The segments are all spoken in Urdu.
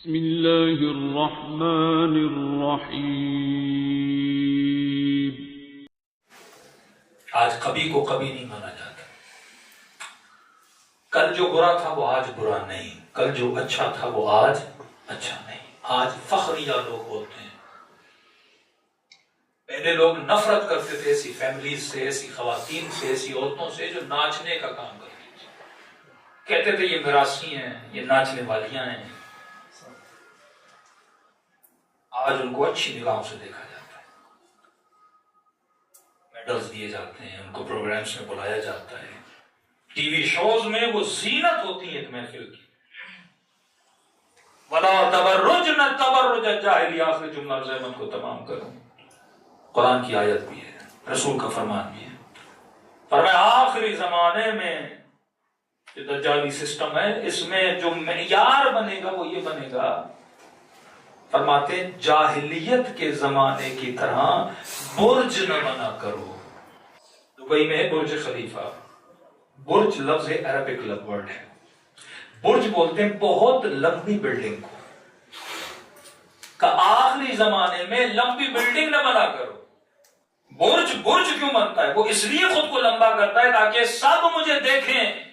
بسم اللہ الرحمن الرحیم۔ آج کبھی کو کبھی نہیں مانا جاتا۔ کل جو برا تھا وہ آج برا نہیں، کل جو اچھا تھا وہ آج اچھا نہیں۔ آج فخریہ لوگ بولتے ہیں۔ پہلے لوگ نفرت کرتے تھے ایسی فیملیز سے، ایسی خواتین سے، ایسی عورتوں سے جو ناچنے کا کام کرتی تھی۔ کہتے تھے یہ میراثی ہیں، یہ ناچنے والیاں ہیں۔ آج ان کو اچھی نگاہوں سے دیکھا جاتا ہے، میڈلز دیے جاتے ہیں، ان کو پروگرامز میں بلایا جاتا ہے، ٹی وی شوز میں وہ زینت ہوتی ہے ایک محفل کی۔ وَلَا تَبَرُّجْنَ تَبَرُّجَ الجَّاهِلِيَّةِ، آخری جملہ زحمت کو تمام کروں۔ قرآن کی آیت بھی ہے، رسول کا فرمان بھی ہے۔ فرمایا آخری زمانے میں جو دجالی سسٹم ہے، اس میں جو معیار بنے گا وہ یہ بنے گا، فرماتے ہیں جاہلیت کے زمانے کی طرح برج نہ بنا کرو۔ دبئی میں ہے برج خلیفہ۔ برج لفظ عربک ورڈ ہے۔ برج بولتے ہیں بہت لمبی بلڈنگ کو، کہ آخری زمانے میں لمبی بلڈنگ نہ بنا کرو۔ برج کیوں بنتا ہے؟ وہ اس لیے خود کو لمبا کرتا ہے تاکہ سب مجھے دیکھیں۔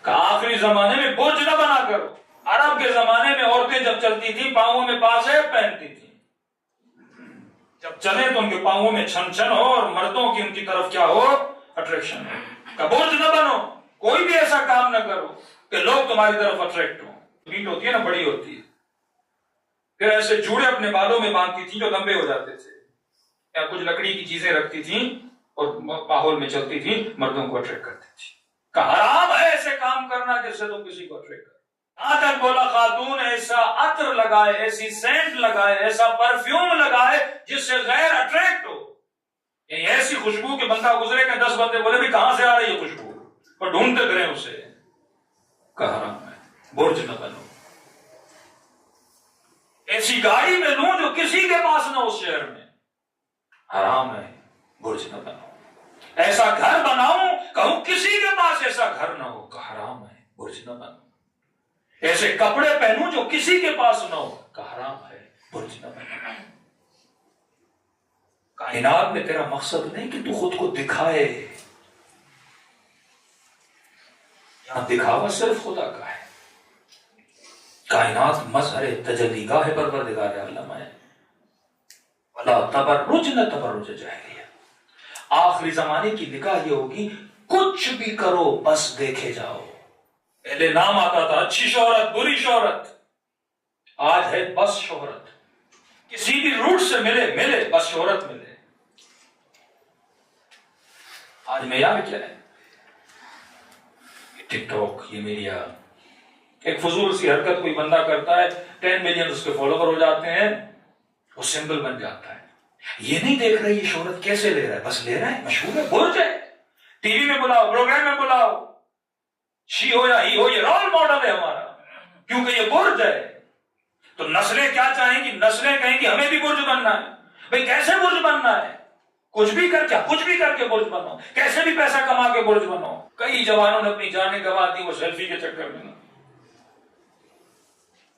کہ آخری زمانے میں برج نہ بنا کرو۔ عرب کے زمانے میں عورتیں جب چلتی تھیں پاؤں میں پاسیب پہنتی تھیں، جب چلے تو ان کے پاؤں میں چھن چھن ہو اور مردوں کی ان کی طرف کیا ہو، اٹریکشن ہو۔ کہ برج نہ بنو، کوئی بھی ایسا کام نہ کرو کہ لوگ تمہاری طرف اٹریکٹ ہوں۔ پیٹ ہوتی ہے نا، بڑی ہوتی ہے، پھر ایسے جوڑے اپنے بالوں میں باندھتی تھیں جو لمبے ہو جاتے تھے، یا کچھ لکڑی کی چیزیں رکھتی تھیں اور ماحول میں چلتی تھیں، مردوں کو اٹریکٹ کرتی تھی۔ کہ حرام ہے ایسے کام کرنا جس سے تم کسی کو اٹریکٹ کرو۔ آدھر بولا خاتون ایسا عطر لگائے، ایسی سینٹ لگائے، ایسا پرفیوم لگائے جس سے غیر اٹریکٹ ہو، یعنی ایسی خوشبو کہ بندہ گزرے کہ 10 بندے بولے بھی کہاں سے آ رہی ہے خوشبو، اور ڈھونڈتے پھریں اسے۔ کہ حرام ہے، برج نہ بنو۔ ایسی گاڑی میں لوں جو کسی کے پاس نہ ہو شہر میں، حرام ہے، برج نہ بنو۔ ایسا گھر بناؤں کہوں کسی کے پاس ایسا گھر نہ ہو، کہ حرام ہے، برج نہ بنو۔ ایسے کپڑے پہنوں جو کسی کے پاس نہ ہو، کہ حرام ہے، برج نہ بنو۔ کائنات میں تیرا مقصد نہیں کہ تو خود کو دکھائے، یہاں دکھاوا صرف خدا کا ہے۔ کائنات مظہر تجلی گاہ پروردگار عالم ہے۔ وَلَا تَبَرُّجْنَ تَبَرُّجَ الجَّاهِلِيَّةِ، آخری زمانے کی نگاہ یہ ہوگی کچھ بھی کرو بس دیکھے جاؤ۔ پہلے نام آتا تھا اچھی شہرت، بری شہرت، آج ہے بس شہرت۔ کسی بھی روٹ سے ملے بس شہرت ملے۔ آج معیار کیا ہے؟ ٹک ٹاک، یہ میڈیا، ایک فضول سی حرکت کوئی بندہ کرتا ہے، 10 ملین اس کے فالوور ہو جاتے ہیں، وہ سمبل بن جاتا ہے۔ یہ نہیں دیکھ رہے یہ شہرت کیسے لے رہا ہے، بس لے رہا ہے، مشہور ہے، برج ہے۔ ٹی وی میں بلاؤ، پروگرام میں بلاؤ، شی ہو یا ہی ہو، یہ رول ماڈل ہے ہمارا، کیونکہ یہ برج ہے۔ تو نسلیں کیا چاہیں گی؟ نسلیں کہیں گی ہمیں بھی برج بننا ہے۔ بھئی کیسے برج بننا ہے؟ کچھ بھی کر کے برج بنو، کیسے بھی پیسہ کما کے برج بنو۔ کئی جوانوں نے اپنی جانیں گنوا دی وہ سیلفی کے چکر میں۔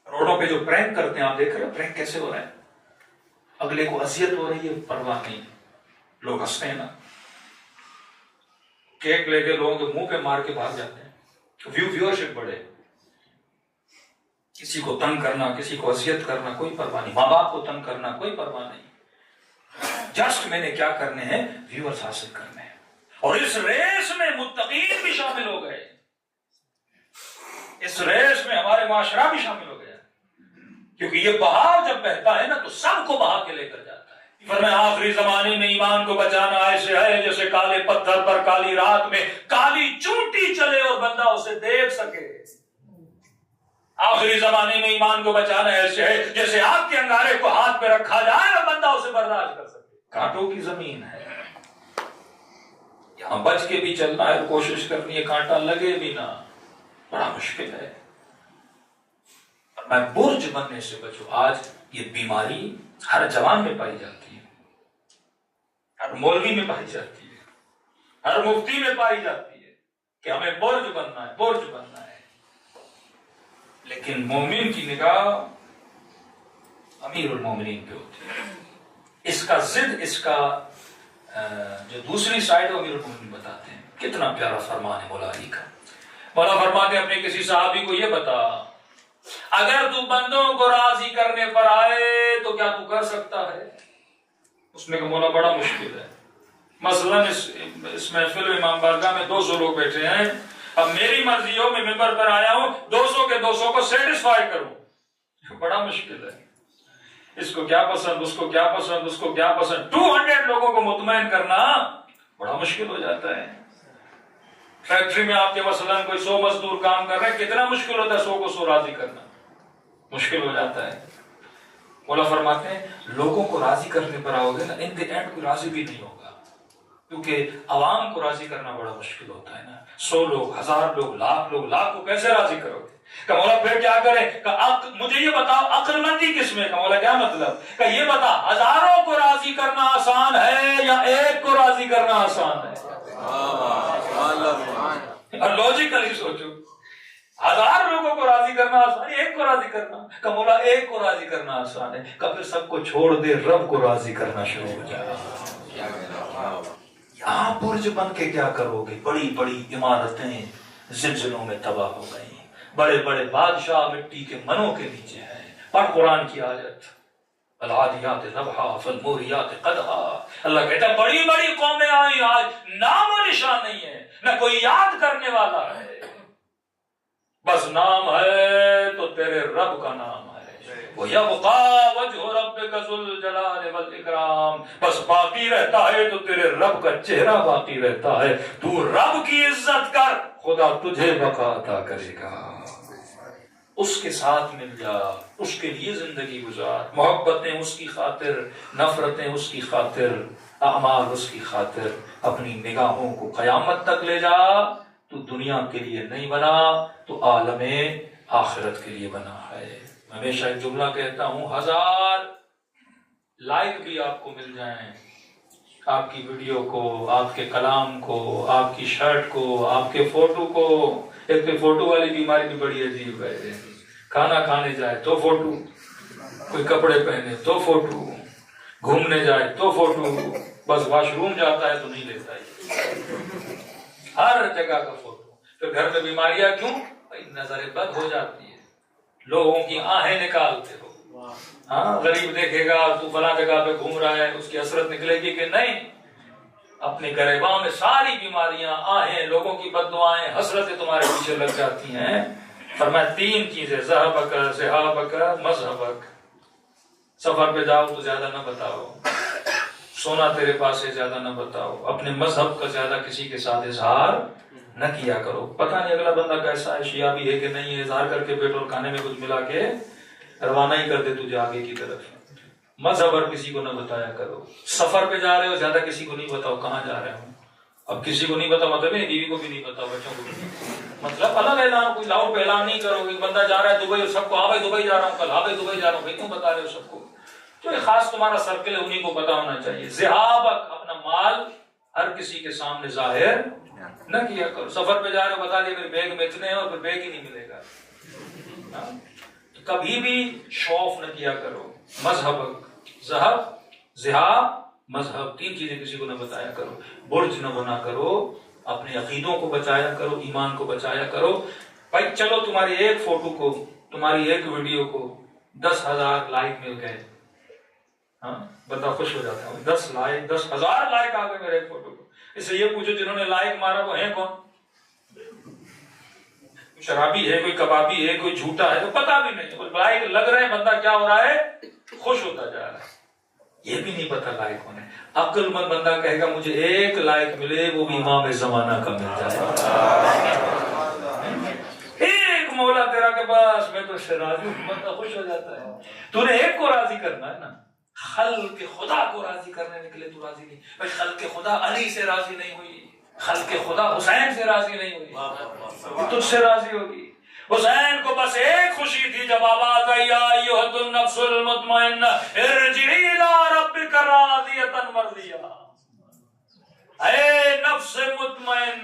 روڈوں پہ جو پرینک کرتے ہیں، آپ دیکھ رہے ہیں پرینک کیسے ہو رہے ہیں، اگلے کو اذیت ہو رہی ہے، پرواہ نہیں، لوگ ہنستے ہیں نا، کیک لے کے لوگوں کے منہ پہ مار کے بھاگ جاتے ہیں، ویورشپ بڑھے۔ کسی کو تنگ کرنا، کسی کو اذیت کرنا کوئی پرواہ نہیں، ماں باپ کو تنگ کرنا کوئی پرواہ نہیں، جسٹ میں نے کیا کرنے ہیں، ویورز حاصل کرنے ہیں۔ اور اس ریس میں متقین بھی شامل ہو گئے، اس ریس میں ہمارے معاشرہ بھی شامل ہو گیا، کیونکہ یہ بہاؤ جب بہتا ہے نا تو سب کو بہا کے لے کر جاتا ہے۔ فرمایا آخری زمانے میں ایمان کو بچانا ایسے ہے جیسے کالے پتھر پر کالی رات میں کالی چونٹی چلے اور بندہ اسے دیکھ سکے۔ آخری زمانے میں ایمان کو بچانا ایسے ہے جیسے آگ کے انگارے کو ہاتھ پہ رکھا جائے اور بندہ اسے برداشت کر سکے۔ کانٹوں کی زمین ہے، یہاں بچ کے بھی چلنا ہے، کوشش کرنی ہے کانٹا لگے بھی نہ، بڑا مشکل ہے۔ میں برج بننے سے بچو۔ آج یہ بیماری ہر جوان میں پائی جاتی ہے، ہر مولوی میں پائی جاتی ہے، ہر مفتی میں پائی جاتی ہے کہ ہمیں برج بننا ہے، برج بننا ہے۔ لیکن مومن کی نگاہ امیر المومنین پہ ہوتی ہے. اس کا ضد، اس کا جو دوسری سائڈ امیر المومنین بتاتے ہیں. کتنا پیارا فرمان ہے مولا علی کا. مولا فرماتے ہیں اپنے کسی صحابی کو یہ بتا، اگر تو بندوں کو راضی کرنے پر آئے تو کیا تو کر سکتا ہے؟ اس نے کہا مولا بڑا مشکل ہے. مثلا اس محفل امام بارگاہ میں 200 لوگ بیٹھے ہیں، اب میری مرضی ہو، میں ممبر پر آیا ہوں 200 کے 200 کو سیٹسفائی کروں، بڑا مشکل ہے. اس کو کیا پسند، اس کو کیا پسند، اس کو کیا پسند، 200 لوگوں کو مطمئن کرنا بڑا مشکل ہو جاتا ہے. فیکٹری میں آپ کے مثلا کوئی 100 مزدور کام کر رہے ہیں، کتنا مشکل ہوتا ہے 100 کو 100 راضی کرنا، مشکل ہو جاتا ہے. مولا فرماتے ہیں لوگوں کو راضی کرنے پر آؤ گے نا، ان دی اینڈ کوئی راضی بھی نہیں ہوگا، کیونکہ عوام کو راضی کرنا بڑا مشکل ہوتا ہے نا. 100 لوگ، 1000 لوگ، لاکھ کو کیسے راضی کرو گے؟ کہ مولا پھر کیا کریں؟ کہ مجھے یہ بتاؤ عقل مندی کس میں؟ کہ مولا کیا مطلب؟ کہ یہ بتا ہزاروں کو راضی کرنا آسان ہے یا ایک کو راضی کرنا آسان ہے؟ اور لاجیکلی سوچو، 1000 لوگوں کو راضی کرنا آسان ہے، ایک کو راضی کرنا؟ کہ مولا ایک کو راضی کرنا آسان ہے. کہ پھر سب کو چھوڑ دے، رب کو راضی کرنا شروع ہو جائے. یہاں برج بن کے کیا کرو گے؟ بڑی بڑی عمارتیں زلزلوں میں تباہ ہو گئی، بڑے بڑے بادشاہ مٹی کے منوں کے نیچے ہیں. پڑھ قرآن کی آیت، العادیات ضبحا فالموریات قدحا. اللہ کہتا ہے بڑی بڑی قومیں آئیں، آج نام و نشان نہیں ہے، نہ کوئی یاد کرنے والا ہے، بس نام ہے تو تیرے رب کا نام ہے. وَيَبْقَى وَجْهُ رَبِّكَ ذُو الْجَلَالِ وَالْإِكْرَامِ. بس باقی رہتا ہے تو تیرے رب کا چہرہ باقی رہتا ہے. تو رب کی عزت کر، خدا تجھے بقا عطا کرے گا. اس کے ساتھ مل جا، اس کے لیے زندگی گزار. محبتیں اس کی خاطر، نفرتیں اس کی خاطر، اعمال اس کی خاطر. اپنی نگاہوں کو قیامت تک لے جا. تو دنیا کے لیے نہیں بنا، تو عالم آخرت کے لیے بنا ہے. ہمیشہ ایک جملہ کہتا ہوں، 1000 لائک بھی آپ کو مل جائیں آپ کی ویڈیو کو، آپ کے کلام کو، آپ کی شرٹ کو، آپ کے فوٹو کو. ایک تو فوٹو والی بیماری بھی بڑی عجیب ہے. کھانا کھانے جائے تو فوٹو، کوئی کپڑے پہنے تو فوٹو، گھومنے جائے تو فوٹو، بس واش روم جاتا ہے تو نہیں لیتا ہے، ہر جگہ کا فوٹو. پھر گھر میں بیماریاں کیوں؟ نظر بد ہو جاتی ہے، لوگوں کی آہیں نکالتے ہو. ہاں غریب دیکھے گا تو فلاں جگہ پہ گھوم رہا ہے، اس کی حسرت نکلے گی کہ نہیں؟ اپنے گریباں میں ساری بیماریاں، آہیں، لوگوں کی بد دعائیں، حسرتیں تمہارے پیچھے لگ جاتی ہیں. فرمایا 3 چیزیں، ذہبک، ذہابک، مذہبک. سفر پہ جاؤ تو زیادہ نہ بتاؤ، سونا تیرے پاس ہے زیادہ نہ بتاؤ، اپنے مذہب کا زیادہ کسی کے ساتھ اظہار نہ کیا کرو. پتہ نہیں اگلا بندہ کیسا ہے، شیعہ بھی ہے کہ نہیں ہے، اظہار کر کے پیٹرول کھانے میں کچھ ملا کے روانہ ہی کر دے تجھے آگے کی طرف. مذہب اور کسی کو نہ بتایا کرو. سفر پہ جا رہے ہو زیادہ کسی کو نہیں بتاؤ کہاں جا رہے ہو. اب کسی کو نہیں بتاؤ مطلب ہے بیوی کو بھی نہیں بتاؤ، بچوں کو بھی نہیں، مطلب الگ اعلان، کوئی لاؤڈ پہ اعلان نہیں کرو. ایک بندہ جا رہا ہے دبئی، سب کو ہاں بھائی دبئی جا رہا ہوں کل، ہاں بھائی دبئی جا رہا ہوں. بھائی کیوں بتا رہے ہو سب کو؟ جو ایک خاص تمہارا سرکل ہے انہیں کو پتا ہونا چاہیے. ذہابک، اپنا مال ہر کسی کے سامنے ظاہر نہ کیا کرو. سفر پہ جا رہے ہو بتا دیا میرے بیگ میں اتنے ہیں اور پھر بیگ ہی نہیں ملے گا. کبھی بھی شوف نہ کیا کرو. مذہبک، ذہب، ذہاب، مذہب، 3 چیزیں کسی کو نہ بتایا کرو. برج نہ بنا کرو، اپنے عقیدوں کو بچایا کرو، ایمان کو بچایا کرو. بھائی چلو تمہاری ایک فوٹو کو، تمہاری ایک ویڈیو کو 10,000 لائک مل گئے، ہاں بندہ خوش ہو جاتا ہے. 10 لائک، 10,000 لائک آ گئے میرے ایک فوٹو کو. اس سے یہ پوچھو جنہوں نے لائک مارا وہ ہیں کون؟ شرابی ہے، کوئی کبابی ہے، کوئی جھوٹا ہے، تو پتا بھی نہیں. لائک لگ رہے ہیں، بندہ کیا ہو رہا ہے؟ خوش ہوتا جا رہا ہے. یہ بھی نہیں پتا لائک ہونے. عقل مند بندہ کہے گا مجھے 1 لائک ملے، وہ بھی امام زمانہ کا مل جائے. ایک مولا تیرا کے پاس، میں تو اس سے راضی ہوں. بندہ خوش ہو جاتا ہے. تو نے ایک کو راضی کرنا ہے نا. خلق خدا کو راضی کرنے نکلے تو راضی نہیں. بھائی خلق خدا علی سے راضی نہیں ہوئی، خلق خدا حسین سے راضی نہیں ہوئی، تجھ سے راضی ہوگی. حسین کو بس ایک خوشی تھی جب آواز آئی یا ایھا النفس المطمئنہ ارجعی الی ربک راضیۃ مرضیہ. اے نفس مطمئن،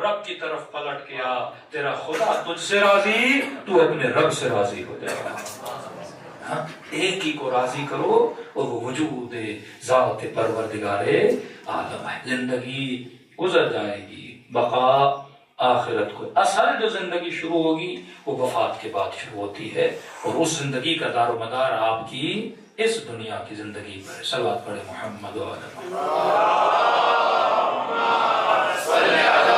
رب کی طرف پلٹ کے آ، تیرا خدا تجھ سے راضی، تو اپنے رب سے راضی ہو جائے گا۔ ہاں، ایک ہی کو راضی کرو اور وہ وجود ذات پروردگار عالم ہے۔ زندگی گزر جائے گی، بقا آخرت کو، اصل جو زندگی شروع ہوگی وہ وفات کے بعد شروع ہوتی ہے، اور اس زندگی کا دار و مدار آپ کی اس دنیا کی زندگی پر۔ صلوات پڑھے محمد و علیہ